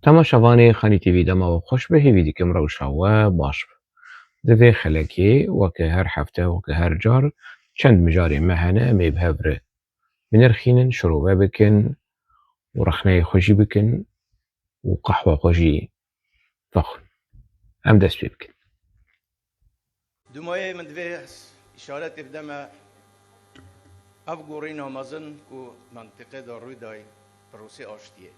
تەماشەوانێ خانی تیوی دەماوە خۆش بە هێوی دیکەم ڕەوشاوە باش divê xelekê weke her hefte weke her car çend mijarê me hene em ê bi hev re binirxînin, şirobe bikin û rexneyê xwe jî bikin û qehwa xwe jî vexwin. Em dest pê bikin. Dumayê min divê îşaretê bide me ev gorîna mezin ku mentiqê de Rûdayê pirosê aştiyê.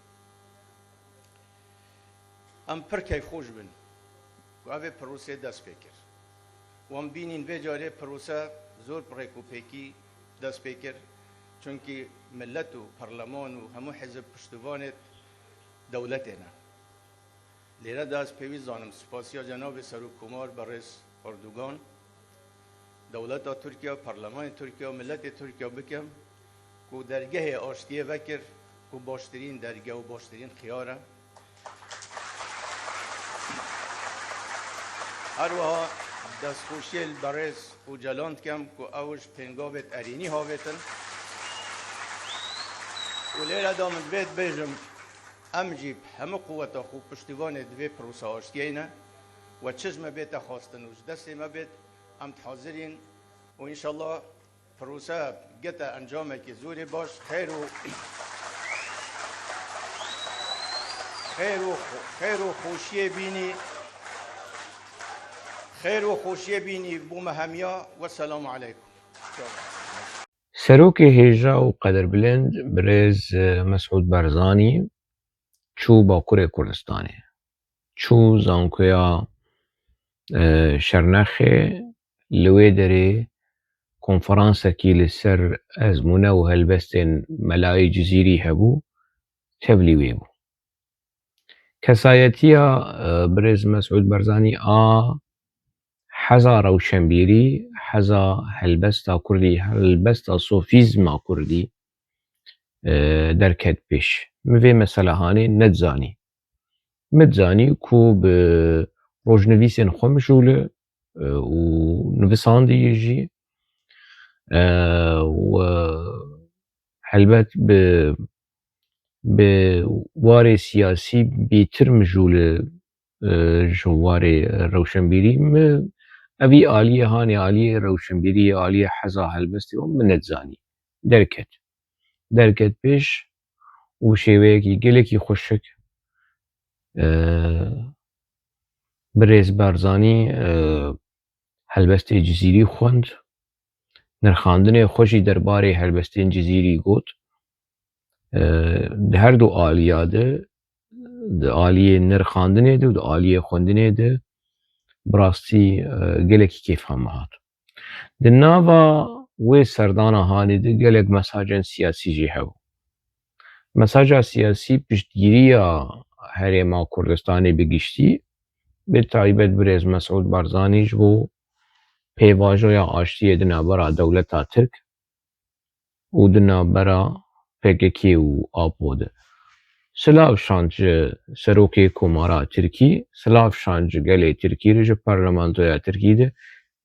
Em pir keyfxweş bin ku evê pirosê dest pê kir. Wan bînîn vê carê pirose zor pirêk û pêkî dest pê kir çunkî millet û parleman û hemû hizb piştîvanê dewletê ne. Lêre de ez pêwîst zanim spasiya Cenabê Serokkomar Berêz Erdogan, dewleta Tirkiye, parlemanê Tirkiye û milletê Tirkiye bikim ku dergehê aştiyê vekir ku baştirîn dergeh û baştirîn xiyar e. Her wiha destxweşiyê li Berêz û Celan dikim ku ew ji pêngavê erînî havêtin û lêre de min divê dibêjim em jî hemû quweta xwe piştîvanê divê pirosa aştiyê ne we çi ji me bête xwastin û ji destê me bêt em dihazirîn û înşallah pirosa gete encamekî zorê baş xêr û xweşiyê bînî خير وخوشية بيني بوما هميا والسلام عليكم. Serokê hêja û qederbilind Birêz Mesûd Barzanî çû Bakurê Kurdistanê, çû zankoya Şernexê li wê derê konferansekî li ser ezmûne û helbestên melayê Cizîrî hebû tevlî wê bû. Kesayetiya Birêz Mesûd Barzanî a heza rewşenbîrî, heza helbesta Kurdî, helbesta sofîzma Kurdî derket pêş. Min vê meselehanê nedizanî. Min dizanî ku bi rojnivîsên xwe mijûle û nivisandiyê jî û helbet bi warê siyasî bêtir mijûle ji warê rewşenbîrî evî aliyê hanê aliyê rewşenbîriyê aliyê heza helbestê wan min nedizanî. Derket pêş û bi şêweyekî gelekî xweşik Birêz Barzanî helbestê Cizîrî xwend, nirxandinê xwe jî derbarê helbestên Cizîrî got. Di her du aliya de, di aliyê nirxandinê de û di aliyê xwendinê de bi rastî gelekî kêfxan me hat. Di nava wê serdana hanê de gelek mesajên siyasî jî hebû. Mesaja siyasî piştgiriya Herêma Kurdistanê bi giştî bi taybet Birêz Mesûd Barzanî ji bo pêvajoya aştiyê di navbera dewleta Tirk û di navbera PKK û APO de. Silav şand ji Serokê Komara Tirkî, silav şand ji gelê Tirkî re ji parlamentoya Tirkî de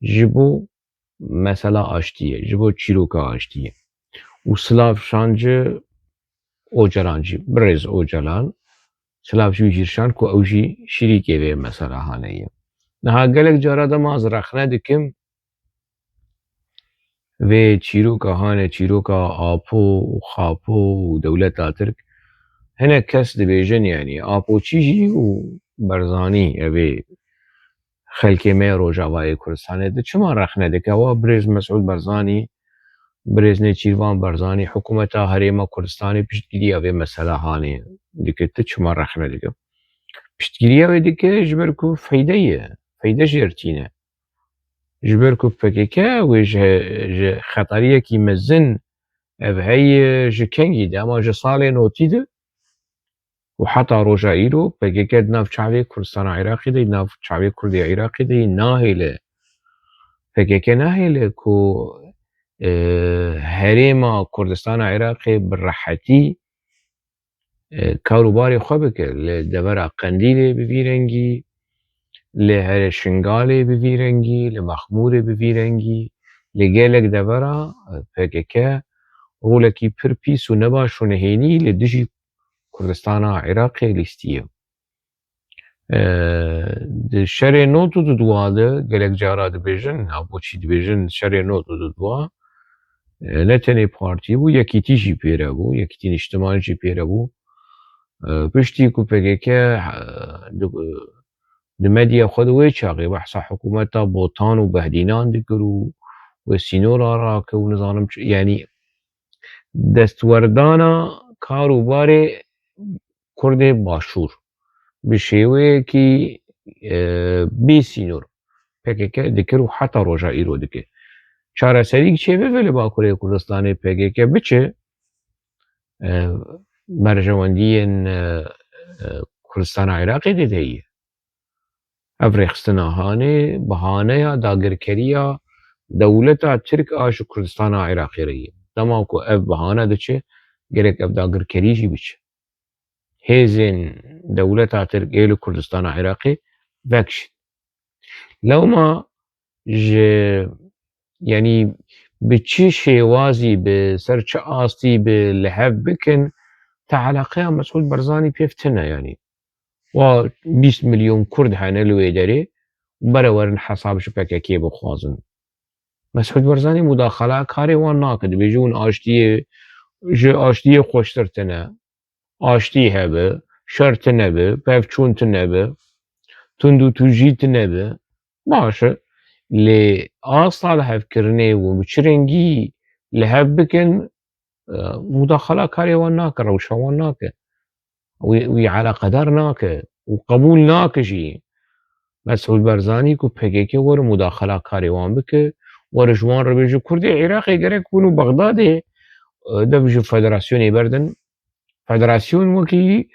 ji bo mesela aştiyê, ji bo çîroka aştiyê. û silav şand ji Ocalan jî, Birêz Ocalan silav jî wî şand ku ew jî şîrîkê vê meselehanê ye. Niha gelek cara de ma ez rexne dikim vê çîroka hanê çîroka APO û XAPO û dewleta Tirk hinek kes dibêjin yanî APOçî jî û Barzanî evê xelkê me Rojavayê Kurdistanê de çima rexne dike wa Birêz Mesûd Barzanî Birêz Nêçîrvan Barzanî hikûmeta Herêma Kurdistanê piştgiriya vê meselehanê dike tu çima rexne dike? Piştgiriya wê dike ji ber ku feyde ye, feyde jê irtîne. Ji ber ku PKK wê ji xeteriyekî mezin ev heye ji kengî de ama ji salên hotî de û heta roja îro PKK di nav çavê Kurdistana Iraqê de, di nav çavê Kurdê Iraqê de nahêle. PKK nahêle ku Herêma Kurdistana Iraqê bi rehetî kar û barê xwe bike li devera Qendîlê bi vî rengî, li herê Şingalê bi vî rengî, li Mexmûrê bi vî rengî, li gelek devera PKK rolekî pir pîs û nebaş û nehênî li dijî Kurdistana Iraqê lîstiye. د شرê not û dudwa de gelek cara dibêjin boçî dibêjin şerê not û dudwa ne tenê partî bû yekîtî jî pêre bû yekîtîn îçtimaî jî pêre bû piştî ku PKK di medya xwe di wê çaxê behsa hikûmeta botan û behdînan dikir û wê sînora rake û nizanim çi yanî destwerdana kar û barê Kurdê başûr bi şêweyekî bêsînor PKK dikir û heta roja îro dike. Çareserî çê bibe li Bakurê Kurdistanê PKK biçe berjewendiyên Kurdistana Iraqê de heye. Ev rêxistina hanê bihaneya dagirkeriya dewleta Tirk a ji Kurdistana Iraqê re ye. Dema ku ev bihane diçe gerek ev dagirkerî jî biçe. Hêzên dewleta Tirk ê li Kurdistana Iraqê vekişin. Lewma ji yanî bi çi şêwazî bi ser çi astî bi lihev bikin te eleqeya Mesûd Barzanî pêv tune yanî. Wa 20 milyon Kurd hene li wê derê bere werin hesab ji PKK bixwazin. Mesûd Barzanî mudaxela karê wan nake dibêje hûn aştiyê ji aştiyê xweştir tune aştî hebe şer tunebe pevçûn tunebe tund û tûjî tunebe baş e lê asta lihevkirinê û bi çi rengî lihev bikin mudaxela karê wan nake rewşa wan nake wî eleqedar nake û qebûl nake jî. Mesûd Barzanî ku PKK were mudaxela karê wan bike were ji wan re bêje Kurdê Iraqê gerek bûn û Bexdadê dev ji federasyonê berdin federasyon wekî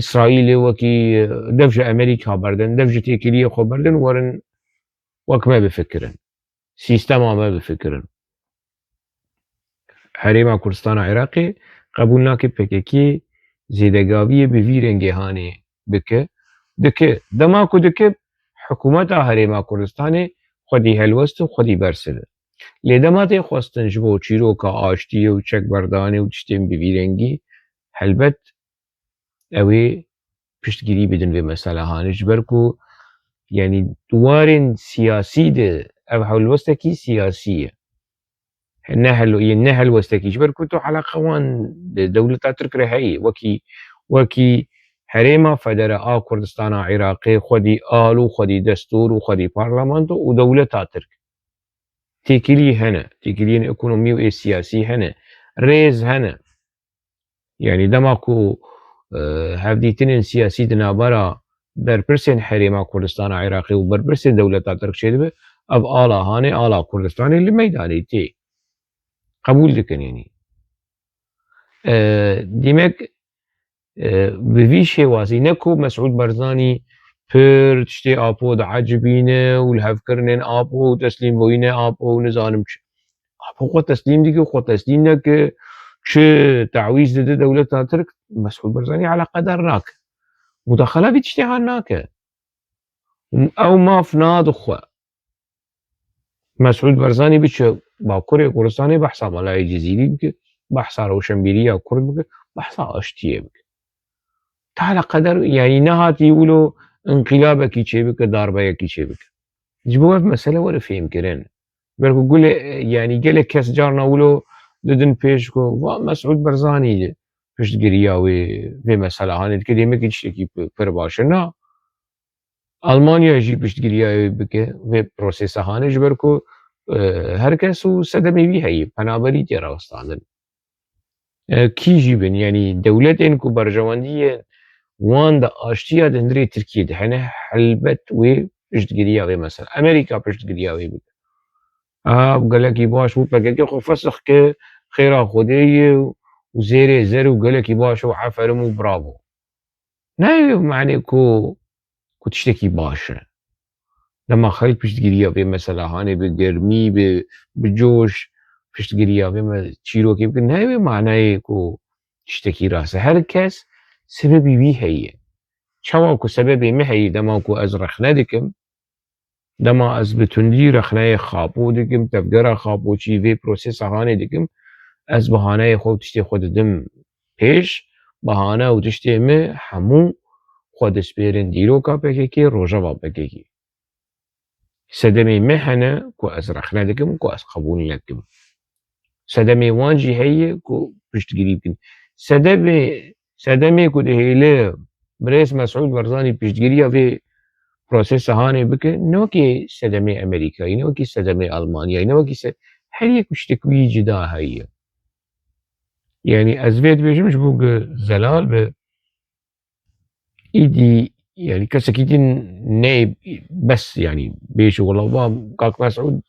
İsraîlê wekî dev ji Amerîka berdin dev ji têkiliyê xwe berdin werin wek me bifikirin sîstema me bifikirin. Herêma Kurdistana Iraqê qebûl nake PKK zêdegaviyê bi vî rengê hanê bike dike dema ku dike hikûmeta Herêma Kurdistanê xwedî helwest û xwedî bersivir. Lê dema tê xwestin ji bo çîroka aştiyê û çekberdanê û tiştên bi vî rengî helbet ew ê piştgirî bidin vê meselehanê ji ber ku yanî dwarên siyasî de ev helwestekî siyasî ye ne helwestekî ji ber ku tu eleqa wan di dewleta Tirk re heyî wekî Herêma Federe a Kurdistana Iraqê xwedî al û xwedî destûr û xwedî parlamento û dewleta Tirk têkilî hene têkiliyên ekonomî û siyasî hene rêz hene yanî dema ku hevdîtinên siyasî di navbera berpirsên Herêma Kurdistana Iraqê û berpirsên dewleta Tirk çê dibe ev ala hanê ala Kurdistanê li meydanê tê qebûl dikin yanî. Dîmek bi vî şêwazî ne ku Mesûd Barzanî pir tiştê apo diecibîne û lihevkirinên apo û teslîmbûyînê apo û nizanim çi apo xwe teslîm dike xwe teslîm neke çi tewîz dide dewleta Tirk Mesûd Barzanî eleqedar nake mudaxela vî tiştêhan nake ew maf nadixwe Mesûd Barzanî biçe Bakurê Kurdistanê behsa Melayê Cezîrî bike behsa rewşenbîriya Kurd bike behsa aştiyê bike te eleqedar yanî nehatî wilo inqîlabekî çêbike darbeyekî çêbike ji bo ev mesele were fêmkirin ber ku gulê yanî gelek kes carna wilo didin pêş ku va Mesûd Barzanî piştgiriya vê meselehanê dike dêmekî tiştekî pir baş e na Almanya jî piştgiriya wê bike vê prosesahanê ji ber ku herkes û sedemê wî heye penaberî tê rawestandin kî jî bin yanî dewletên ku berjewendiyên wan di aştiya di hundirê Tirkiyê de hene helbet wê piştgiriya vê mesele Amerîka piştgiriya wê bike gelekî baş bû PKK xwe fesix kir xêra Xwedê ye û zêrê zer û gelekî baş û heferim û bravo nayê menê ku tiştekî baş e dema xelk piştgiriya vê meselehanê bi germî bi coş piştgiriya vê çîrokê bikin nayê menayê ku tiştekî rast e herkes sebebî wî heye çawa ku sebebê min heye dema ku ez rexne dikim dema ez bi tundî rexneyê xapû dikim tevgera xapoçî vê prosesahanê dikim ez bihaneyê xwe û tiştê xwe didim pêş bihane û tiştê me hemû خود سپیرن دیروکا پککی روژاوا پککی سدمی مهنه کو از رخنه دکم کو از قبول نکم سدمی وانجی هیه کو پشتگیری بکن سدمی کو دهیله برئیس مسعود برزانی پشتگیری في پروسس هاني بك نوكي سدمي امريكا نوكي سدمي المانيا نوكي هل كشتكوي جدا هي يعني ازفيت بيجمش بوق زلال ب ايدي يعني كسكيتين نايب بس يعني بيش والله كاك مسعود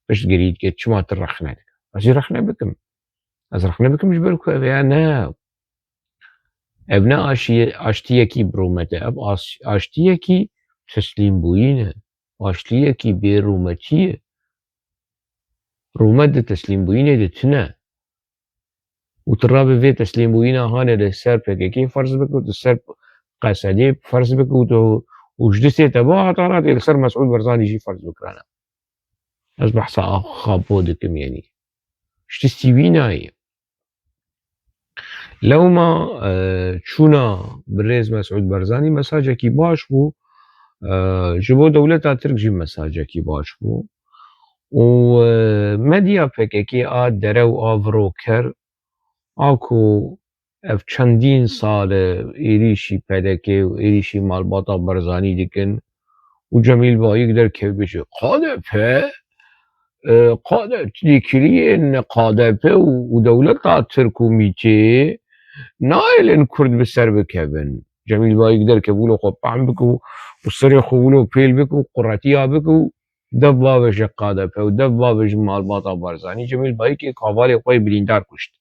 باش تقريد كيت شو ما ترخنا بس يرخنا بكم ازرخنا بكم جبركو انا ابنا اشتيكي برومته اب اشتيكي تسليم بوينه اشتيكي برومتيه رومت تسليم بوينه دتنا وترابي في تسليم بوينه هانه لسر بكي فرض بك السر قصدي فرض بك وجدسي تبع طارت السر مسعود برزاني يجي فرض بكرانا اصبح خابودكم يعني اشتستي بيناي لو ما شونا بريز مسعود برزاني مساجكي باش بو جبو دولتا ترك جي مساجكي باش بو ومديا پککی درو آورو کر آکو اف چندین سال ایریشی پدکه و ایریشی مالباتا برزانی دیکن و جمیل بایی در که بشه قادپه دیکری ان قادپه و دولتا ترکو میچه نایلن کرد بسر بکبن جمیل بایی در که بولو قطعم بکو و سری خوولو پیل بکو قراتیا بکو دبا بش قادپه و دبا بش مالباتا برزانی جمیل بایی که حوالی خوی بلیندار کشت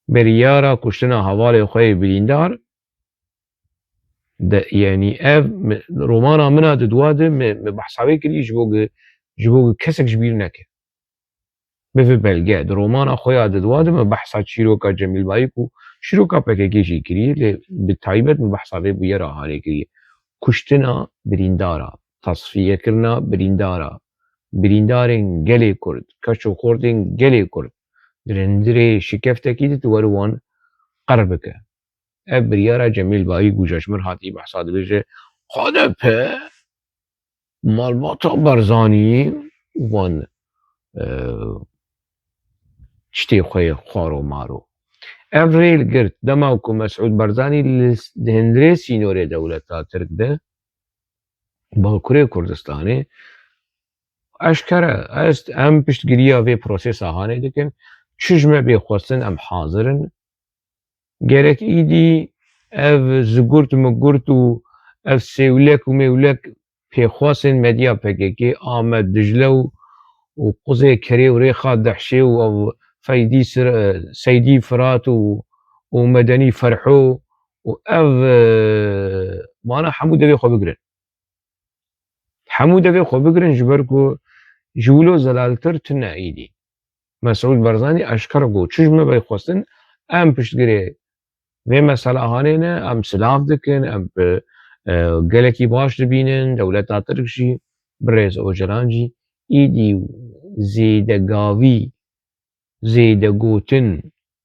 بریارا کشتنا حوالی خوی بلیندار يعني اف رومانا منا دواده بحسابي كلي جبوغ كسك جبير نكه بفي بلغه رومانا خويا دواده بحثات شيروكا جميل بايكو شيروكا پککی جي كري بتايبت بحسابي بيرا هاري كري كشتنا بريندارا تصفيه كرنا بريندارين گلي كرد كشو خوردين گلي كرد درندري شكفتكي دتوروان قربك بريارا جميل باي گوجشمر هاتي بحثات بيجي قادپه مالباتا برزاني وان شتي خوي خوارو مارو افريل قرت دماوكو مسعود برزاني لهندري سينوري دولتا ترك ده باكوري كردستاني اشكره است ام پشت گریا في پروسس هاني دكن چجمه بيخواستن ام حاضرن گرك ايدي اف زگورت مگورت و اف سيولك و ميولك بيخواستن مديا پککی آمد دجلو و قزي كري و ريخا دحشي و فايدي سيدي فرات و مدني فرحو و اف مانا حمود دبي خو بگرن حمود دبي خو بگرن جبركو جولو زلالتر تنا ايدي مسعود برزاني اشكر گو چجمه بيخواستن ام پشت گري و مسئله هانينه ام سلاف دكن ام گلكي باش دبينن دولتا تركشي بريز اوجرانجي ايدي زيدگاوي زيدگوتن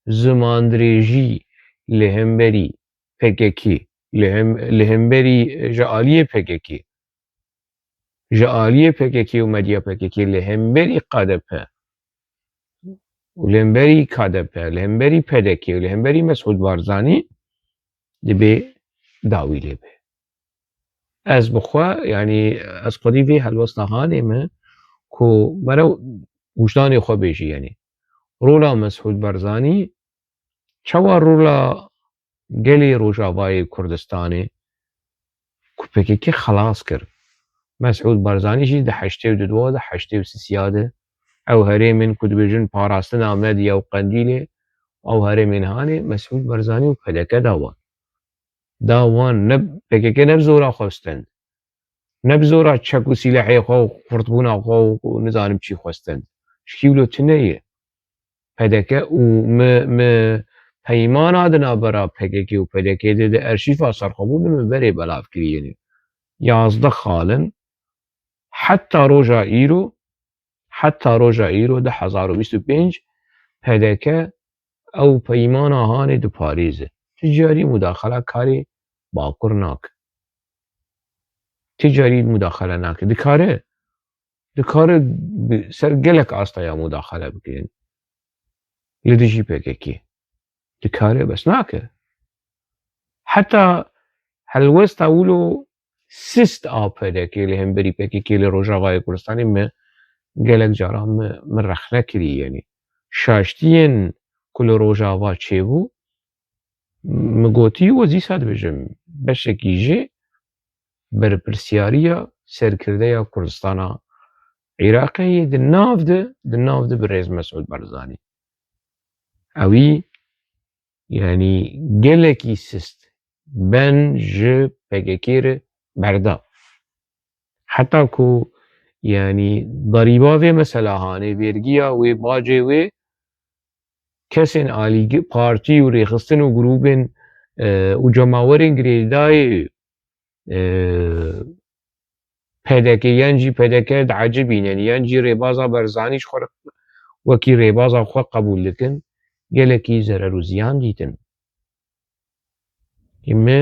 زماندريجي لهمبري پککی لهمبري جعالية پککی جعالية پککی و مديا پککی لهمبري قادپه ولهمبري كادپه لهمبري پدکی ولهمبري مسعود بارزاني دبي داوي لبه از بخوا يعني از قدي في هالوسطهاني ما كو مرو وجداني خو بيجي يعني رولا مسعود برزاني چوا رولا گلي روجاوای كردستاني كو پککی خلاص كر مسعود برزاني جي ده حشتي وددوا ده حشتي وسياده او هريمن كود بيجن باراستنا مديا وقنديله او هريمن هاني مسعود برزاني وپدكه داوان نب پککی نبزورا خواستند نبزورا چکو سلاحي خو خرطبونا خو ونزانم چي خواستند شكيولو تنيه پدكه و م پیمانا دنا برا پککی و پدكه ده ارشيفا سرخبون بره بلاف كريني 11 خالن حتى روجا ايرو ده 1025 پدكه او پیمانا هاني دو پاريزه تجاري مداخله كاري باكر ناك تجاري مداخلة ناك دكاره سر قلك أصلا مداخلة بكين لدجي بكيكي دكاره بس ناك حتى هالوست أولو سيست آبادك اللي هم بري بكيكي لروجاواي كردستاني ما قلك جارا من رخنا كري يعني شاشتين كل روجاوا تشيبو مگوتی وزی ساد بجم بشکی جه بر پرسیاریا سرکرده کردستان عراقی دناف ده برئیس مسعود بارزانی اوی يعني gelekî sist ben ji PKK berda heta ku yani darîba vê mesela hanê vergiya wê bacê wê kesên alî partî û rêxistin û grûpên û cemawerên girêdayê PDK yan jî PDK diecibîn yan jî rêbaza Barzanî ji xwe wekî rêbaza xwe qebûl dikin gelekî zerer û ziyan dîtin me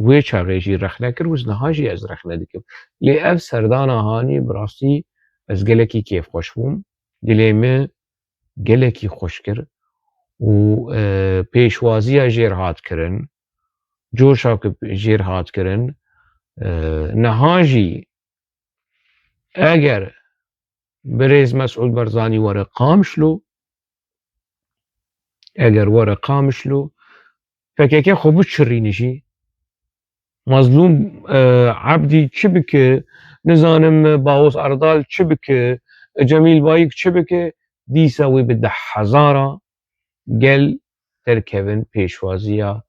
wê çaxê jî rexne kir û niha jî ez rexne dikim lê ev serdana hanî bi rastî ez gelekî kêfxweş bûm dilê me gelekî xweş kir û pêşwaziya jêr hat kirin coşa ku jêr hat kirin niha jî eger birêz Mesûd Barzanî were qamişlo eger were qamişlo PKK xwe biçirînîjî mazlûm Ebdî çi bike nizanim Baws Erdal çi bike Cemîl Bayîk çi bike dîsa wê bi 10,000 gel derkevin pêşwaziya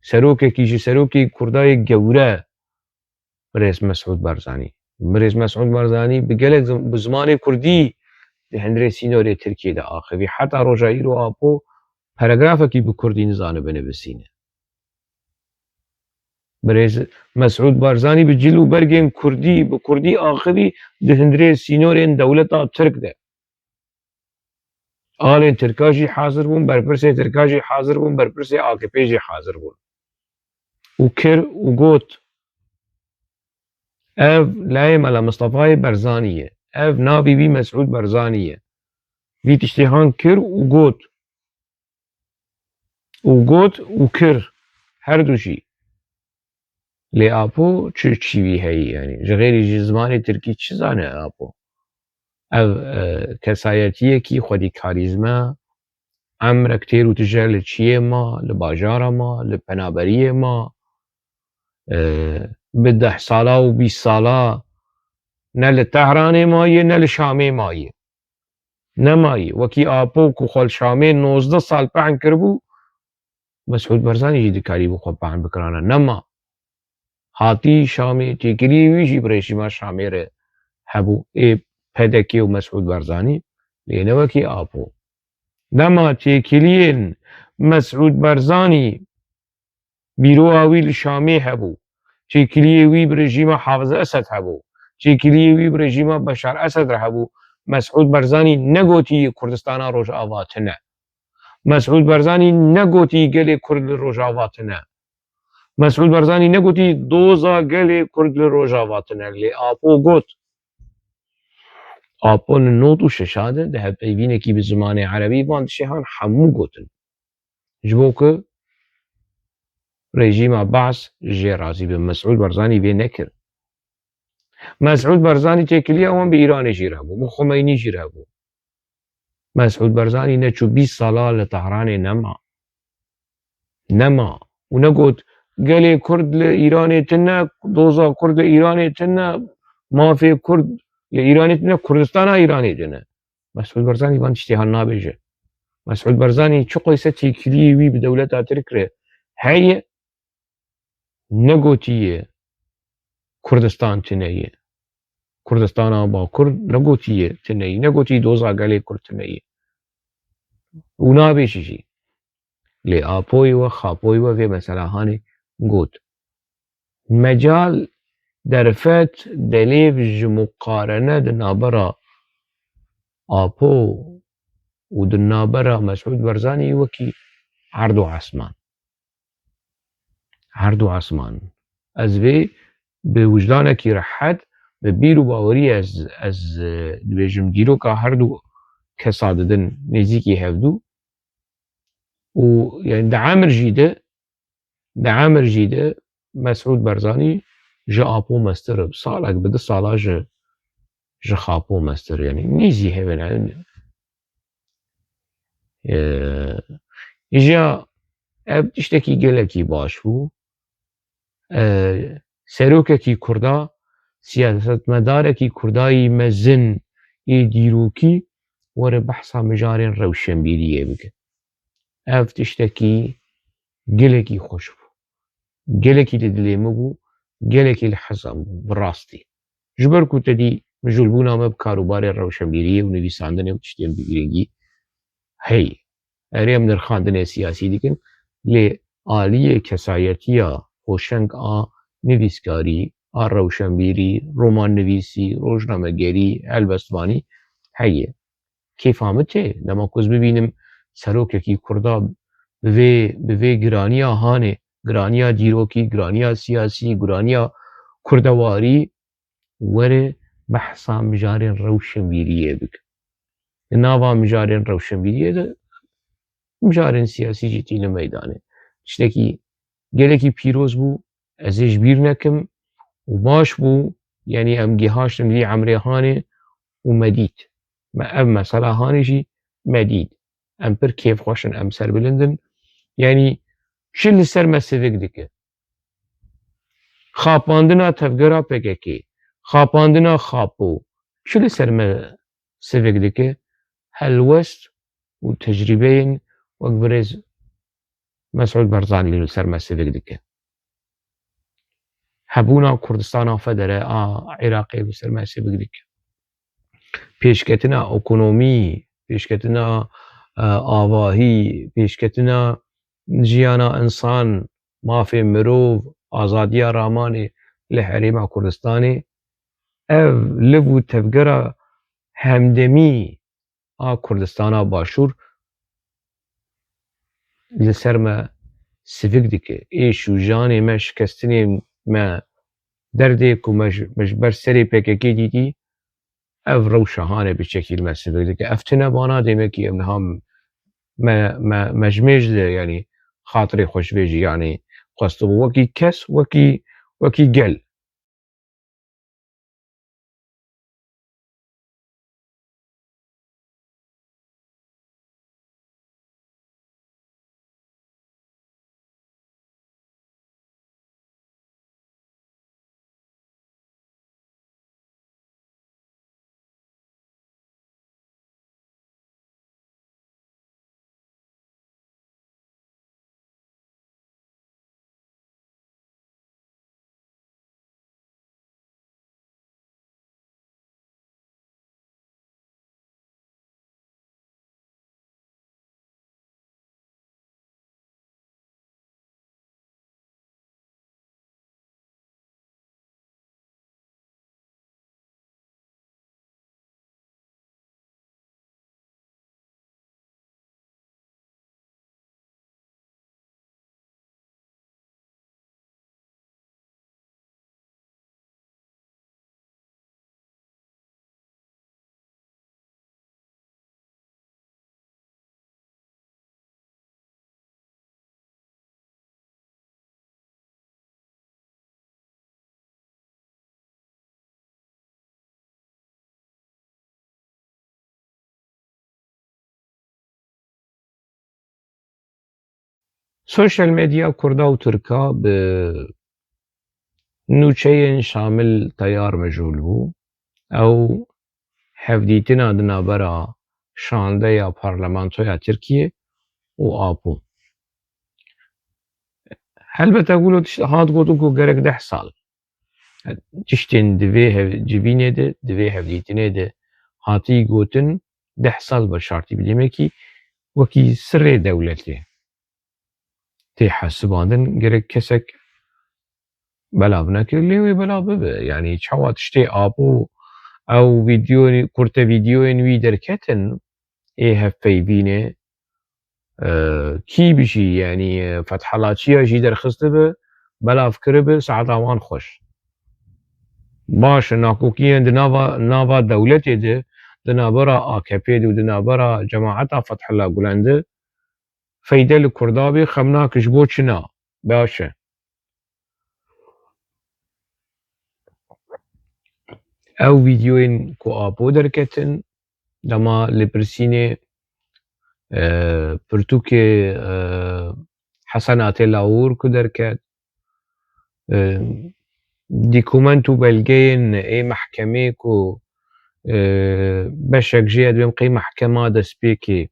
serokekî ji serokê Kurdayê gewre birêz Mesûd Barzanî birêz Mesûd Barzanî bi gelek bi zimanê Kurdî di hundirê sînorê Tirkiyeyê de axivî heta roja îro apo paragrafekî bi Kurdî nizane binivîsîne birêz Mesûd Barzanî bi cil û bergên Kurdî bi Kurdî axivî di hundirê sînorên dewleta Tirk de alên Tirka jî hazir bûn berpirsê Tirka jî hazir bûn berpirsê AKP jî hazir bûn û kir û got ev layê Mela Mistefayê Barzanî ye ev navê wî Mesûd Barzanî ye vî tiştîhan kir û got û kir her du jî lê apo çi çîvî heyî yani ji xêrî ji zimanê Tirkî çi zane apo ev kesayetiyekî xwedîkarî me emrek têr û tije li çiyê ma li bajara ma li penaberiyê ma bi 10 sala û 20 sala ne li Tehranê maye ne li Şamê maye nemaye wekî apo ku xwe li Şamê 19 sal pehn kiribû Mesûd Barzanî jî dikarî bû xwe pehn bikirane nema hatî Şamê têkiliyê wî jî bi rejîma Şamê re hebû PDK û Mesûd Barzanî lê ne wekî apo dema têkiliyên Mesûd Barzanî bîroa wî li Şamê hebû têkiliyê wî bi rejîma Hafız Esed hebû têkiliyê wî bi rejîma Beşar Esed re hebû Mesûd Barzanî negotiye Kurdistana Rojava tune Mesûd Barzanî negotiye gelê Kurd li Rojava tune Mesûd Barzanî negotiye doza gelê Kurd li Rojava tune lê apo got apo li not û şeşa de di hevpeyvînekî bi zimanê erebî van dişêhan hemû gotin ji bo ku rejîma Baş jê razî bi Mesûd Barzanî vê nekir Mesûd Barzanî têkiliya wan bi Îranê jî hebû bi Xwemeynî jî hebû Mesûd Barzanî neçû 20 sala li Tehranê nema û negot gelê Kurd li Îranê tune doza Kurd li Îranê tune mafê Kurd li Îranê tune Kurdistana Îranê tune Mesûd Barzanî van tiştîhan nabêje Mesûd Barzanî çi qoyse têkiliyê wî bi dewleta Tirk re heye negotiye Kurdistan tuneyê Kurdistana Bakur negotiye tuneyê negotiye doza gelê Kurd tuneyê û nabêje jî lê apoyê we xapoyê we vê meselehanê got mecal derfet delêv ji muqarene di navbera apo û di navbera Mesûd Barzanî wekî erd û esman هردو عسمان از وی به وجدانکی راحت به بیر و باوری از دبیجم دیروکا هردو کسا ددن نزیکی هفدو و يعني دعامر جيده مسعود برزاني جا آبو مستر بصالك بده صالا جا خابو مستر يعني نيزي هبن عن إجا أب تشتكي جلكي باش بو سروككي كردا سياست مداركي كرداي مزن يديروكي ور بحثا مجارين روشن بيريه بك أب تشتكي جلكي خوش بو جلكي لدليمه بو جلكي لحزم براستي جبر کو تدی مجلبونا ما بکاروبار روشنبیری و نویساندن و تشتیم بگیرنگی هی اریم نرخاندن سیاسی دیکن لی آلی کسایتیا هوشنگ نویسکاری روشنبیری رومان نویسی روزنامه‌گری البستوانی هیه کیف آمده لما کز ببینم سروککی کردا به گرانیا هانه گرانیا دیروکی گرانیا سیاسی گرانیا کردواری وره بحثا مجارين روشنبيرية بك ناوا مجارين روشنبيرية ده مجارين سياسي جيتي لميدانه تشتكي gelekî pîroz bû ez ê ji bîr nekim û baş bû yani em gihaştin vî emrê hanê û me dît me ev mesela hanê jî me dît em pir kêfxweş in em serbilind in yanî şil li ser me sivik dike xapandina tevgera PKK خاپاندنا خاپو شو لسر ما سيفيك ديكي هالوست وتجربين وكبرز مسعود برزاني اللي لسر ما سيفيك ديكي هبونا كردستان فدرة عراقي لسر ما سيفيك ديكي پیشکتنا اکونومی پیشکتنا آواهی پیشکتنا جیانا انسان مافی مروف آزادی رامانی لحریم کردستانی ev li bû tevgera hemdemî a Kurdistana Başûr li ser me sivik dike êş û janê me şikestinê me derdê ku me ji ber serê PKK dîtî ev rewşa hanê bi şekîl me sivik dike ev tune bana demekî em niha me ji mêj de yanî xatirê xweş vê jî yanî xwestibû wekî kes wekî gel سوشال ميديا كردا و تركا bi nûçeyên şamil teyar mejûl bû ew hevdîtina di navbera şandeya parlamentoya Tirkiye û Apû helbete gulo hat gotin ku gerek 10 sal tiştên divê civînê de divê hevdîtinê de hatî gotin 10 sal veşartî bi demekî wekî sirrê dewletê tê hesibandin gerek kesek belav nekir lê wê belav bibe yanî çawa tiştê Apû ew vîdyoyê kurte vîdyoyên wî derketin ê hevpeyvînê kî bijî yanî Fethullah Çiya jî derxist dibe بلاف كرب ساعت اوان خوش باش ناكوكيين نافا دولتي دي دنابرا AKP دو دنابرا جماعتا فتح الله قولند فايدة لكردابي خمنا كشبو چنا باشا او فيديوين كو آبو دركتن دما لبرسيني پرتوكي حسنات لاور كو دركت ديكومنتو بلغين اي محكمة كو بشك جي ادوين قي محكمة دسبيكي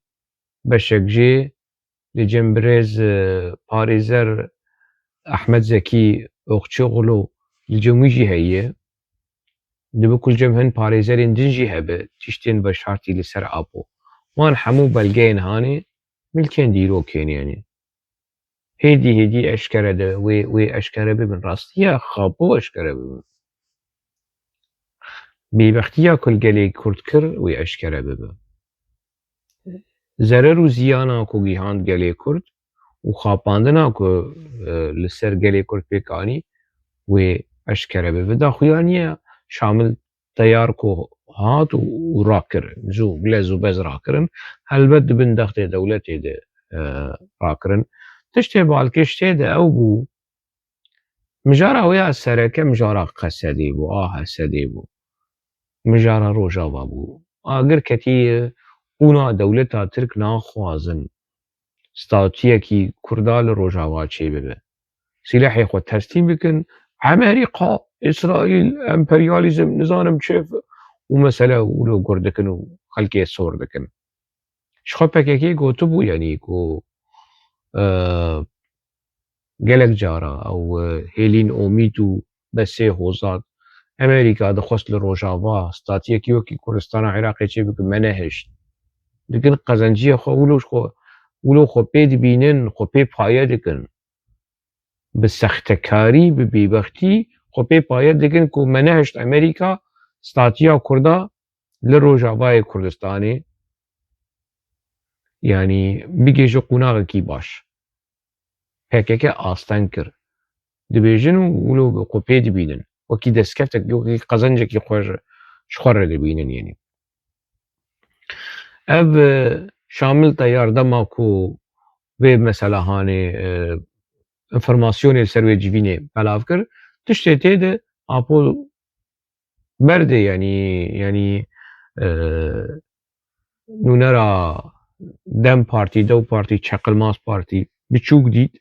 بشك جي لجنبريز باريزر احمد زكي اوغتشوغلو الجموجي هي دبو كل جمهن باريزرين دنجي هبه تشتين بشارتي لسر ابو وان حمو بلغين هاني ملكين ديرو كين يعني هيدي اشكره ده وي اشكره ببن راستيا خابو اشكره ببن بيبختيا كل قلي كرد كر وي اشكره ببن ضرر و زيانا كو جيهاند قلي كرد وخاباندنا كو لسر قلي كرد بيكاني وي اشكره ببن دا خويانيا شامل تيار كو هات وراكر زو بلازو بز راكرن هلبت بن دخت دولتي ده راكرن تشتي بالكشتي ده او بو مجارا ويا السركة مجارا قسدي بو هسدي بو مجارا روجاوا بو اگر كتي قونا دولتا ترك ناخوازن ستاتيا كي كردال روجاوا چي ببه سلاحي خود تسليم بكن امريكا اسرائيل امبرياليزم نظام شيف ومسألة ولو قردكن وخلقي الصور دكن شخو بكيكي قوتو بو يعني كو قلق جارا او هيلين اوميتو بسي خوزات امريكا دخوست لروجاوا ستاتيا كيو كي كردستان عراقي چه بكن منهش لكن قزنجية خو ولو خو بيد بينن خو بي پايا دكن بسختكاري ببيبختي خو بي پايا دكن كو منهشت امريكا ستاتيا كردا لروجاوا كردستاني يعني بيجي قوناغ كي باش هيك آستان كر دبيجن ولو قوبي دبينن وكي دسكفتك يوكي قزنجك يخوش شخور دبينن يعني اف شامل تيار دما كو ويب مثلا هاني انفرماسيوني سروي جيفيني بلاف كر تشتي تيد ابو برد يعني نونرا دم بارتي دو بارتي چقلماس بارتي بچوك ديد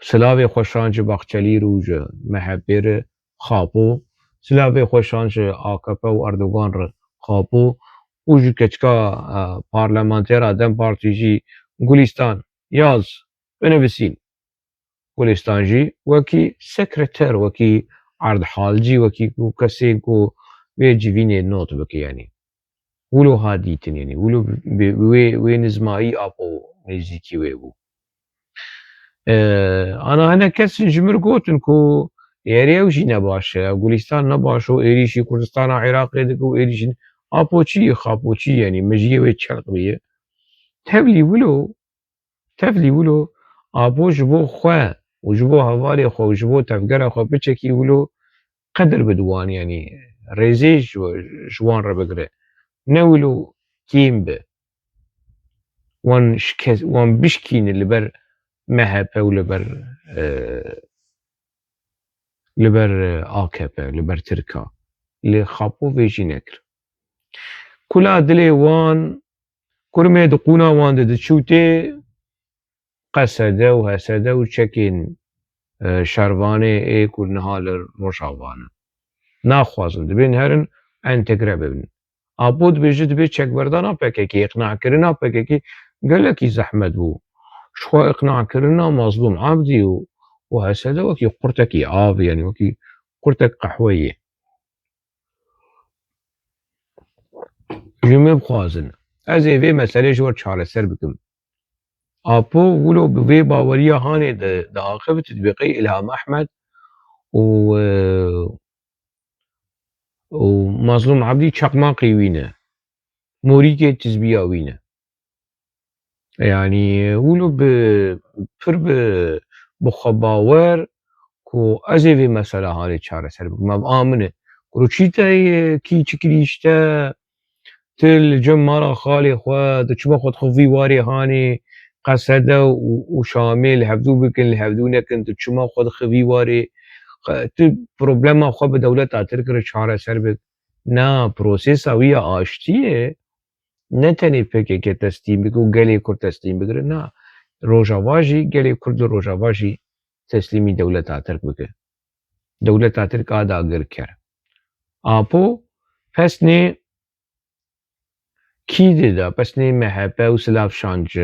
سلاوی خوشانج باخچلی روج محبر خابو سلاوی خوشانج AKP و اردوغان ر خابو اوج کچکا پارلمانتر آدم پارتیجی گلستان یاز بنویسین گلستان جی وکی سکرتر وکی عرض حال جی وکی کسی کو وی جوینه نوت بکی یعنی ولو هادیتن یعنی ولو وی نزمایی آبو نزیکی وی بو انا هنا كس جمر قوتن كو ياري وشي نباشا غولستان نباشو ايريشي كردستان عراقي دكو ايريشي ابوچي خابوچي يعني مجيه وچرق بيه تفلي ولو ابو جبو خو وجبو هواري خو وجبو تفقر خو بچكي ولو قدر بدوان يعني ريزيج جوان ربقره نولو كيم به وان بشكين اللي بر مهبه ولبر لبر AKP لبر تركا اللي خابو فيجي نكر كلا دلي وان كرمي دقونا وان دتشوتي قسده وهسده وشكين شرواني اي كل نهال روشاوانا ناخوازن دبين هرن انتقره ببن ابود بيجد بي چك بردانا بكيكي اقناع كرنا بكيكي قالكي زحمت بو شو اقناع كرنا مظلوم عبدي وهسده وكي قرتكي عاب يعني وكي قرتك قحوية جمع بخوازن ازي في مسألة جور چارة سر بكم ابو ولو بفي باوريا هاني دا آخر تطبيقي إلهام أحمد ومظلوم عبدي چقماقي وينه موريكي تزبيا وينه يعني ولو بفر بخوا باور کو از وی مسئله هانی چاره سر بکن مب آمنه کرو چی تایی کی چکریشتا تل جم مارا خالی خواه چما خود خوی واری هانی قصده و شامل هفدو بکن لهفدو نکن تو چما خود خوی واری تو پروبلم خواه به دولت آتر کرد چاره سر بکن نه پروسیس اوی آشتیه نه تنی پکه که تسلیم بگو گلی کرد تسلیم بگره نه روژاواجی گلی کرد روژاواجی تسلیمی دولت آتر بگه دولت آتر که آداگر کرد آپو پس نه کی دیده پس نه مهپه و سلاف شانج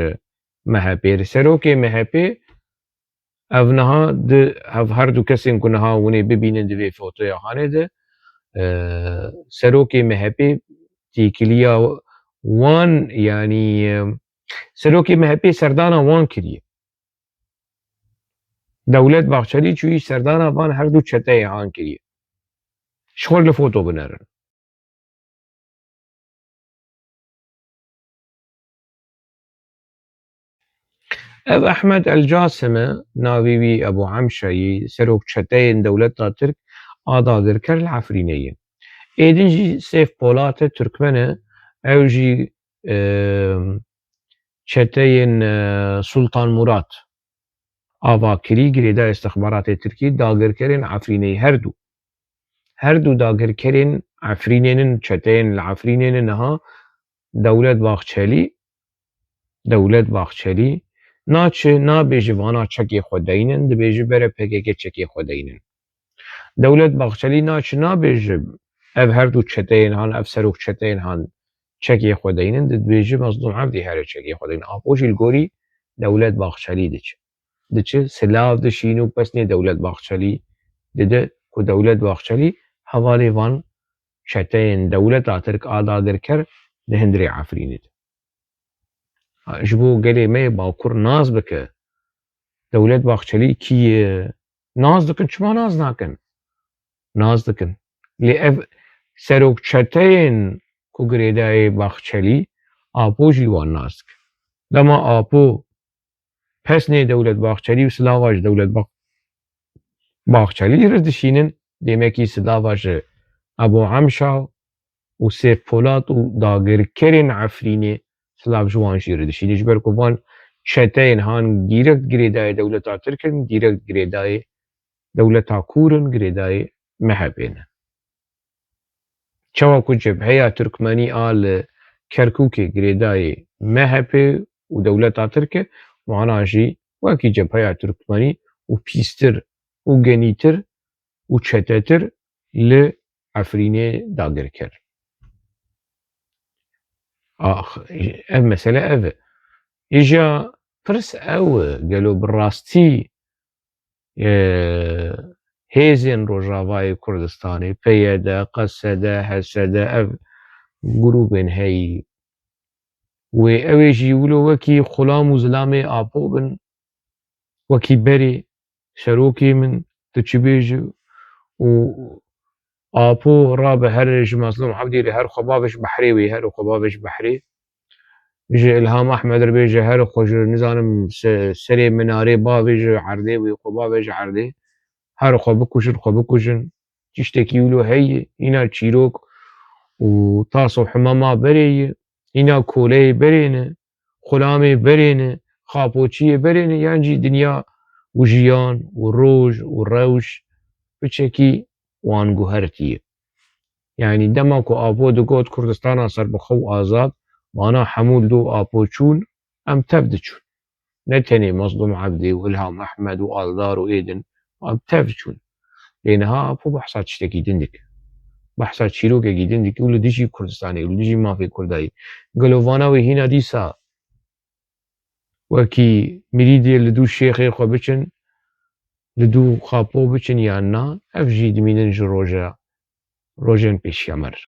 مهپه رسرو که مهپه او نها او هر دو کسی که نها ونه ببینن دوی فوتوی هانه ده سرو که مهپه تیکلیا وان یعنی سرو که مهپه سردانا وان کریه دولت باخچلی چوی سردانا وان هر دو چته هان کریه شغل فوتو بنرن او احمد الجاسمه ناویوی ابو عمشایی سروک چته دولت ترک آداگر کر العفرینیه ایدن جی سیف پولات ترکمنه او جی چته سلطان مراد آواکری گریده استخبارات ترکی داگر کرن عفرینی هر دو داگر کرن عفرینین چته العفرینین نها دولت باخچلی ناچه بیجی وانا چکی خودینن ده بیجی بره پکه چکی خودینن دولت باخچلی ناچه بیجی اف هر دو چتین هان اف سروک چتین هان چکی خودینن ده بیجی مظلوم عبدی هر چکی خودین آپوش الگوری دولت باخچلی ده چه سلاف ده شینو پس نی دولت باخچلی ده که دولت باخچلی حوالی وان چتین دولت آترک آداگر کر ده هندری عفرینید جبو گلی می باکر ناز بکه دولت باخچلی کیه ناز دکن چما ناز دکن لی اف سروک چتین کو گریدای باخچلی آپو جیوان ناز دکن دما آپو پس نی دولت باخچلی و سلاواج دولت باخچلی ردشینن دیمکی سلاواج ابو عمشا و سیف پولات و داگر کرین عفرینی سلاف جوان شیره دشینی جبر کوان چتین هان دیرکت گریدای دولتا ترکن دیرکت گریدای دولتا کورن گریدای مهبین چوا کو جبهه ترکمنی آل کرکوک گریدای مهبه و دولتا ترک معنا جی وکی جبهه ترکمنی و پیستر و گنیتر و چتتر ل عفرینی داگر کر آخ اف مسألة اف إجا برس او قالوا بالراستي هيزن روجافاي كردستاني بيدا قسدا هسدا اف جروبن هي و اويجي يقولوا وكي خلام وزلامي آبو بن وكي بري شروكي من تشبيج و آبو راب هرج مظلوم عبدي هر خبابش بحري وهر خبابش بحري جي الهام احمد ربيجي هر خوش نزانم سري مناري بابيج عردي ويقبابيج عردي هر خو بکشن تشتكي له هي اینا چیروک و تاسو حماما بري اینا کوله برينه خلامي برينه خاپوچي برينه يعني جي دنيا و جيان و روج و روش بچكي وان گوهرتيه يعني دماكو آبو دقوت كردستانا سر بخو آزاد وانا حمول دو آبو چون ام تفدچون نتني مظلوم عبدي والهام احمد والدار وايدن ام تفدچون لانها ابو بحثات تشتكي دندك بحثات شيروك دندك ولا ديجي كردستاني ولا ديجي ما في كرداي قالوا فانا وهنا ديسا وكي مريدي لدو الشيخ خو بچن لدو خاپو بچن يانا افجي دمينن روجن بيشيامر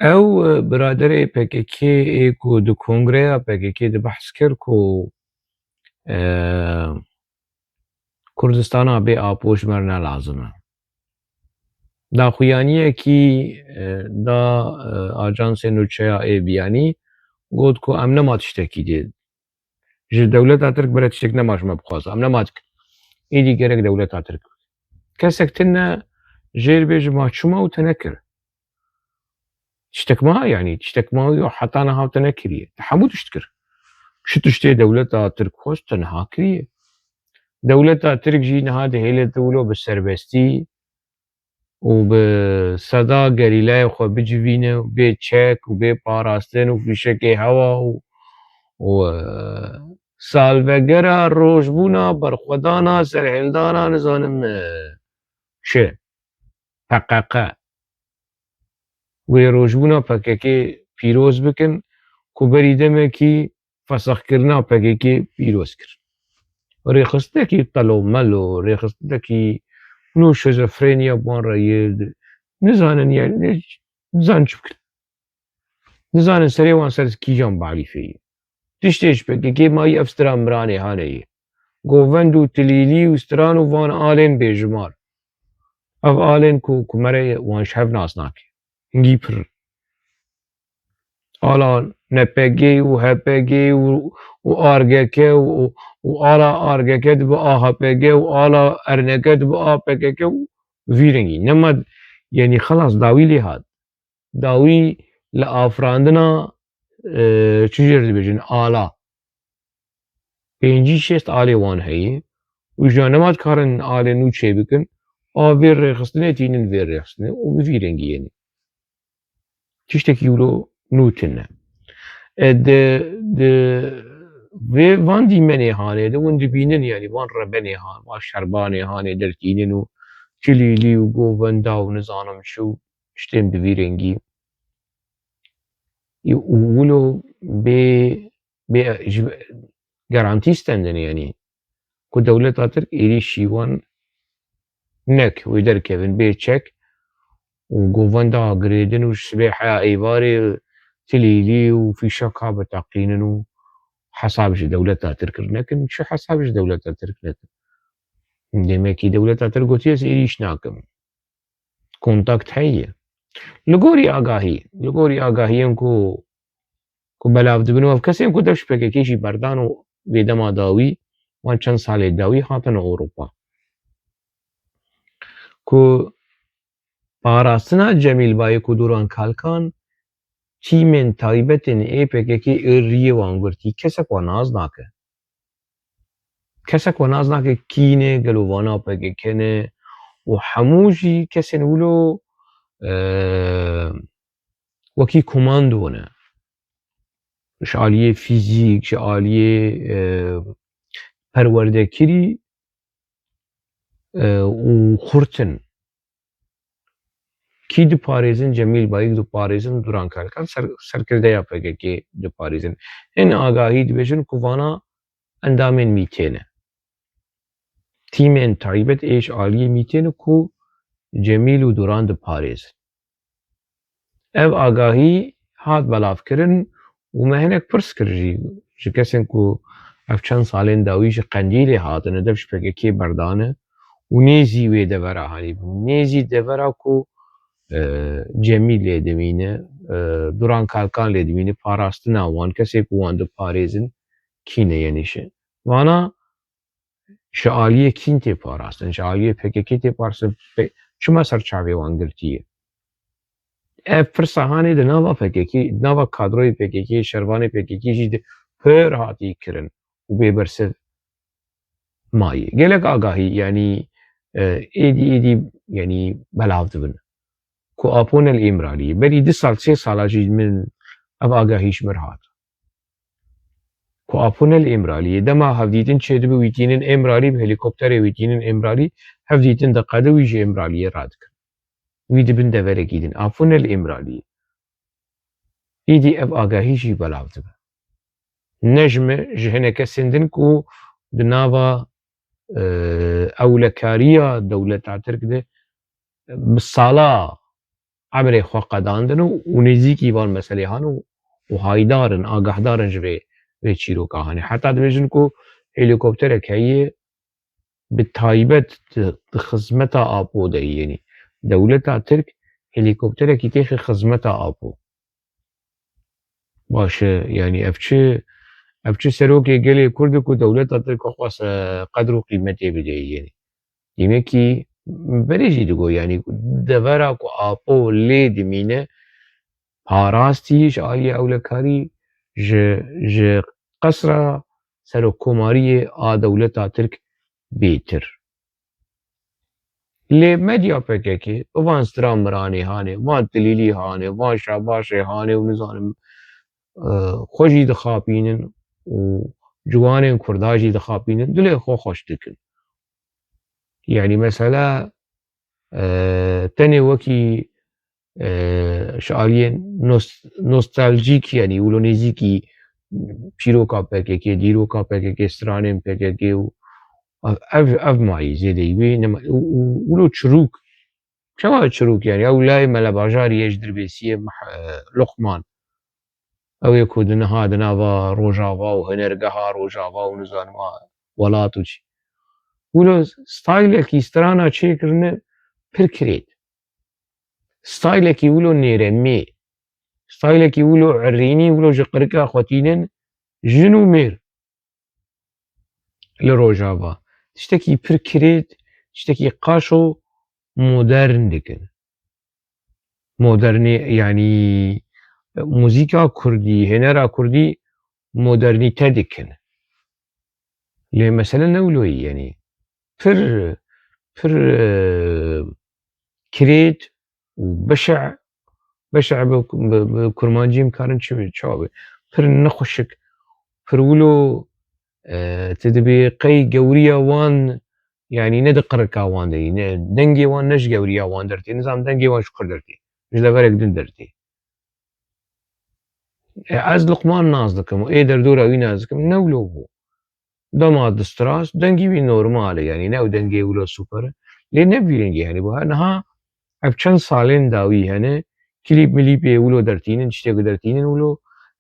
او برادر PKK ايكو دو كونغريا PKK دي بحث كركو كردستانا بي آپوش مرنا لازمه دا خویانیه کی دا آجانس نوچیا ای بیانی گود کو ام نما تشتکی دید جي دولتا ترك برا تشتك نماش ما بخواص ام نماتك ايدي جرك دولتا ترك كسك تنا جير بيج ما شما وتنكر تشتك ما يعني تشتك ما حتى انا هاو تنكريه تحمو تشتكر شو تشتي دولتا ترك خوش تنها كريه دولتا ترك جي نهاد هيلة دولو بالسربستي وبصدا قريلاي خو بجفينه وبي تشيك وبي باراستن وفي شكي هوا و سالڤەگەرە ڕۆژبوونا بەرخوەدانا سەرهێڵدانا نزانم چێ پەقەقە وێ ڕۆژبوونا پەکەکێ پیرۆز بکن کو بەری دەمێکی فەسەخکردنا پەکێکێ پیرۆز کرد ڕێخستنێکی تەلۆمەل و ڕێخستنێکی نو شۆزەفرێنیا بوان ڕەیە نزانن نزانن چ بکرد نزانن سەرێ وان سەر کیژان بەعەلیفەیە تشتيش PKK ماي افستران مراني هاني غوفندو تليلي وستران وفان آلين بيجمار اف آلين كو مري وان شهف ناس ناكي هنگي پر آلا NPG و HPG و RGK و آلا RGK دبا AHPG و آلا RNK دبا APKK و فيرنگي نما يعني خلاص داوي لي هاد داوي لآفراندنا چجور دبیجن آلا پێنجی شێست ئالێ وان هەیە و ژیان نەمات کارن ئالێ نو چێ بکن ئاوێ ڕێخستنێتینن vê rêxistinê û bi vî rengiyê tiştekî wilo nû tune di vê van dîmenê hanê de hûn dibînin yanî van rebenê han van şerbanê hanê dertînin û kilîlî û govenda û nizanim çi û tiştên bi vî rengî û wilo bê garantîstendin yanî ku dewleta Tirk êrî şîvan nek wê derkevin bê çek û govenda girêdin û sibê heya êvarê tilîlî û fîşeka bitaqînin û hesab ji dewleta Tirk nekin çi hesab ji dewleta Tirk nekin demekî dewleta Tirk gotiye ez êrî îş nakim kontakt heye li gorî agahiyên ku belav dibin û ev kesên ku dev ji PKK jî berdan û vê dema dawî wan çend salê dawî hatine Ewropa ku parastina Cemîlbayê ku Duran Kalkan tîmên taybetên ê-PKK riyê wan girtî kesek wan naz nake kesek wan naz nake kînê gelovana PKK ne û hemû jî kesên wilo wekî komando ne ji aliyê fîzîk, ji aliyê perwerdekirî û xurtin. Kî diparêzin Cemîl Bayîk diparêzin Duran Kalkan serkirdeya PKK diparêzin. Hin agahî dibêjin ku vana endamên mîtê ne. Tîmên taybet ê ji aliyê mîtê ne ku Cemîl û Duran diparêzin. Ev agahî hat belavkirin û me hinek pirs kir ji kesên ku ev çend salên dawî ji Qendîlê hatine dev ji PKK berdane û nêzî wê devera hanîbûn. Nêzî devera ku Cemîl lê dimîne, Duran Kalkan lê dimîne, parastina wan, kesê ku wan diparêzin kîne yenî şi. Vana ji aliyê kîn tê parastin, ji aliyê PKK tê parastin, çima ser çavê wan girtiye? Ev pirsa hanê di nava PKK, di nava kadroyê PKK, şervanê PKK jî de pir hatî kirin û bêbersiv maye. Gelek agahî yanî êdî yanî belav dibin ku Aponel Êmralî berî 2 sal 3 sala jî min ev agahî ji mir hat. Ku Aponel Êmralî dema hevdîtin çêdibe wîtînin Êmralî bi helîkopterê wîtînin Êmralî, hevdîtin diqede wî ji Êmraliyê radikin. Wî dibin deverekî din. Aponel Êmralî. Êdî ev agahî jî belav dibe. Ne ji me ji hinek kesên din ku di nava ewlekariya dewleta Tirk de bi sala emirê xwe qedandin û nêzîkî van meselê han û haydarin, agahdarin ji vê çîroka hanê. Heta dibêjin ku helîkopterek heye bi taybet di xizmeta Apo de yenî. Dewleta Tirk helîkopterekî têxe xizmeta Apo. Baş e yanî ev çi serokê gelê Kurd e ku dewleta Tirk xwast qedr û qîmetê bide yenî. Demekî berê jî digot yanî devera ku Apo lê dimîne parastî ji aliyê ewlekarî ji qesra serokkomariyê a dewleta Tirk bêtir. Lê medya PKK van Stira Miranê hane, van Tilîlî hane, van Şabaşê hane û nizanim xwe jî dixapînin û ciwanên Kurda jî dixapînin, dilê xwe xweş dikin. Yani mesela tenê wekî ji aliyên nostaljîk yanî wilo nêzîkî çîroka PKK, dîroka PKK, stranên PKK û ev mayî zêdeyî wê wilo çirûk, çawa çirûk yani ew layê melebajariyê ji Dirbêsiyê Luqman ew ê ku di niha di nava Rojava û hunergeha Rojava û nizanim welat û çi. Wilo staylekî strana çêkirine pir kirêt. Staylekî wilo nêremê, staylekî wilo errînî wilo ji qirika xwetînin jin û mêr li Rojava. Tiştekî pir kirêt, tiştekî qaş û modern dikin. Modernî yanî muzîka Kurdî, hinera Kurdî modernîte dikin. Lê mesele ne wilo yî yanî pir kirêt û beşe bi kurmancî em karin çawa be pir nexweşik, pir wilo tu dibê qey gewriya wan yanî ne di qirika wan de yî, dengê wan ne ji gewriya wan dertê, nizanim dengê wan ji xwe dertê, ji leverek din dertê. Ez Luqman naz dikim û ê derdora wî naz dikim, ne wilo bû? Dema di stras dengê wî normal e yanî ne ew dengê wilo super e. Lê ne vîringî henê bu niha ev çend salên dawî hene klîp milîpê wilo dertînin, tiştek dertînin wilo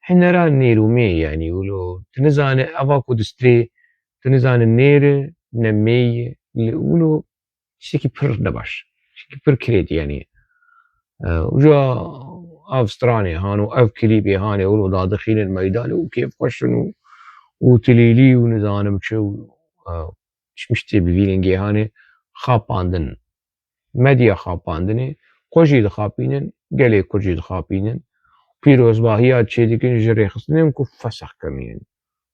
hinera nêrûmê yanî wilo tu nizane eva ku di strê tu nizane nêr e ne mê ye wilo tiştekî pir nebaş, tiştekî pir kirêt yanî. Ja ev stranê han û ev klîpê hanê wilo dadixînin meydanê û kêfxweşin û tilîlî û nizanim çi û çi tê bi vîringê hanê xapandin. Medya xapandinê xwe jî dixapînin, gelê Kurd jî dixapînin. Pîrozbahiya çêdikin ji rêxistinên ku fesex kirin yanî.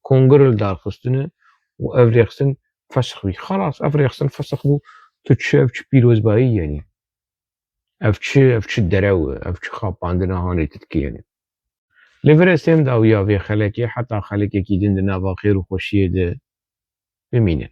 Kongir li darxistine û ev rêxistin fesex bî. Xelas ev rêxistin fesex bû, tu çi ev çi pîrozbahî yanî. Ev çi derew e, ev çi xapandina hanê tu dikî yanî. لێڤرە سێم داویاوێ خەلەکێ حتا خەلێکێکی دین ناوا خێر و خۆشیێ دە بمینن